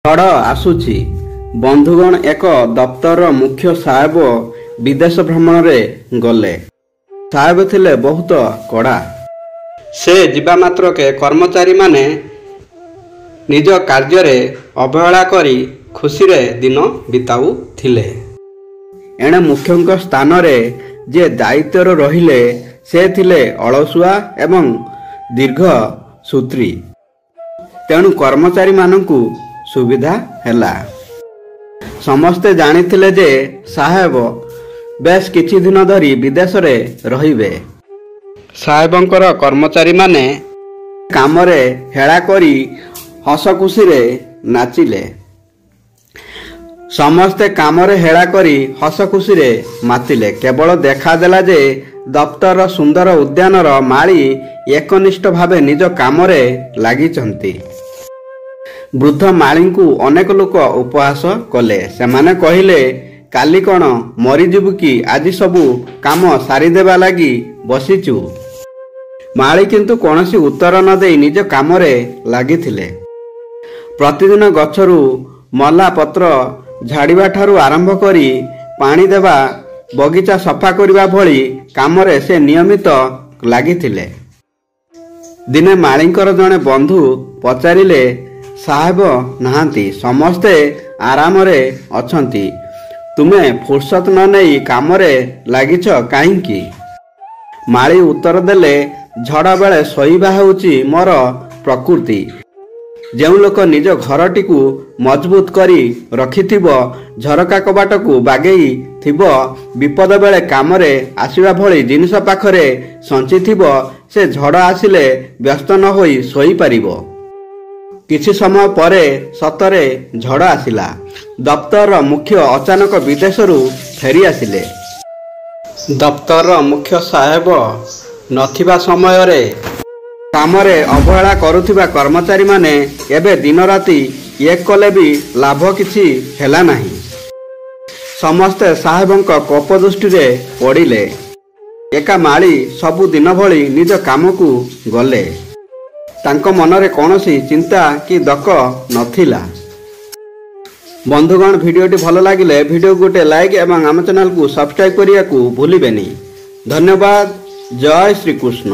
ଝଡ଼ ଆସୁଛି। ବନ୍ଧୁଗଣ, ଏକ ଦପ୍ତରର ମୁଖ୍ୟ ସାହେବ ବିଦେଶ ଭ୍ରମଣରେ ଗଲେ। ସାହେବ ଥିଲେ ବହୁତ କଡ଼ା। ସେ ଯିବା ମାତ୍ରକେ କର୍ମଚାରୀମାନେ ନିଜ କାର୍ଯ୍ୟରେ ଅବହେଳା କରି ଖୁସିରେ ଦିନ ବିତାଉଥିଲେ। ଏଣେ ମୁଖ୍ୟଙ୍କ ସ୍ଥାନରେ ଯିଏ ଦାୟିତ୍ୱରେ ରହିଲେ ସେ ଥିଲେ ଅଳସୁଆ ଏବଂ ଦୀର୍ଘସୂତ୍ରୀ। ତେଣୁ କର୍ମଚାରୀମାନଙ୍କୁ ସୁବିଧା ହେଲା। ସମସ୍ତେ ଜାଣିଥିଲେ ଯେ ସାହେବ ବେଶ କିଛି ଦିନ ଧରି ବିଦେଶରେ ରହିବେ। ସାହେବଙ୍କର କର୍ମଚାରୀମାନେ କାମରେ ହେଳା କରି ହସଖୁସିରେ ନାଚିଲେ। ସମସ୍ତେ କାମରେ ହେଳା କରି ହସଖୁସିରେ ମାତିଲେ। କେବଳ ଦେଖାଦେଲା ଯେ ଦପ୍ତରର ସୁନ୍ଦର ଉଦ୍ୟାନର ମାଳି ଏକନିଷ୍ଠ ଭାବେ ନିଜ କାମରେ ଲାଗିଛନ୍ତି। ବୃଦ୍ଧ ମାଳିଙ୍କୁ ଅନେକ ଲୋକ ଉପହାସ କଲେ। ସେମାନେ କହିଲେ, କାଲି କ'ଣ ମରିଯିବୁ କି? ଆଜି ସବୁ କାମ ସାରିଦେବା ଲାଗି ବସିଛୁ। ମାଳି କିନ୍ତୁ କୌଣସି ଉତ୍ତର ନ ଦେଇ ନିଜ କାମରେ ଲାଗିଥିଲେ। ପ୍ରତିଦିନ ଗଛରୁ ମଲା ପତ୍ର ଝାଡ଼ିବା ଠାରୁ ଆରମ୍ଭ କରି ପାଣି ଦେବା, ବଗିଚା ସଫା କରିବା ଭଳି କାମରେ ସେ ନିୟମିତ ଲାଗିଥିଲେ। ଦିନେ ମାଳିଙ୍କର ଜଣେ ବନ୍ଧୁ ପଚାରିଲେ, ସାହେବ ନାହାନ୍ତି, ସମସ୍ତେ ଆରାମରେ ଅଛନ୍ତି, ତୁମେ ଫୁର୍ସତ ନ ନେଇ କାମରେ ଲାଗିଛ କାହିଁକି? ମାଳି ଉତ୍ତର ଦେଲେ, ଝଡ଼ ବେଳେ ଶୋଇବା ହେଉଛି ମୋର ପ୍ରକୃତି। ଯେଉଁ ଲୋକ ନିଜ ଘରଟିକୁ ମଜବୁତ କରି ରଖିଥିବ, ଝରକା କବାଟକୁ ବାଗେଇ ଥିବ, ବିପଦ ବେଳେ କାମରେ ଆସିବା ଭଳି ଜିନିଷ ପାଖରେ ସଞ୍ଚିଥିବ, ସେ ଝଡ଼ ଆସିଲେ ବ୍ୟସ୍ତ ନ ହୋଇ ଶୋଇପାରିବ। କିଛି ସମୟ ପରେ ସତରେ ଝଡ଼ ଆସିଲା। ଦପ୍ତରର ମୁଖ୍ୟ ଅଚାନକ ବିଦେଶରୁ ଫେରି ଆସିଲେ। ଦପ୍ତରର ମୁଖ୍ୟ ସାହେବ ନଥିବା ସମୟରେ କାମରେ ଅବହେଳା କରୁଥିବା କର୍ମଚାରୀମାନେ ଏବେ ଦିନରାତି ଏକ କଲେ ବି ଲାଭ କିଛି ହେଲା ନାହିଁ। ସମସ୍ତେ ସାହେବଙ୍କ କୋପ ଦୃଷ୍ଟିରେ ପଡ଼ିଲେ। ଏକା ମାଳି ସବୁ ଦିନ ଭଳି ନିଜ କାମକୁ ଗଲେ। ତାଙ୍କ ମନରେ କୌଣସି ଚିନ୍ତା କି ଦକ ନଥିଲା। ବନ୍ଧୁଗଣ, ଭିଡ଼ିଓଟି ଭଲ ଲାଗିଲେ ଭିଡ଼ିଓକୁ ଗୋଟେ ଲାଇକ୍ ଏବଂ ଆମ ଚ୍ୟାନେଲକୁ ସବସ୍କ୍ରାଇବ୍ କରିବାକୁ ଭୁଲିବେନି। ଧନ୍ୟବାଦ। ଜୟ ଶ୍ରୀକୃଷ୍ଣ।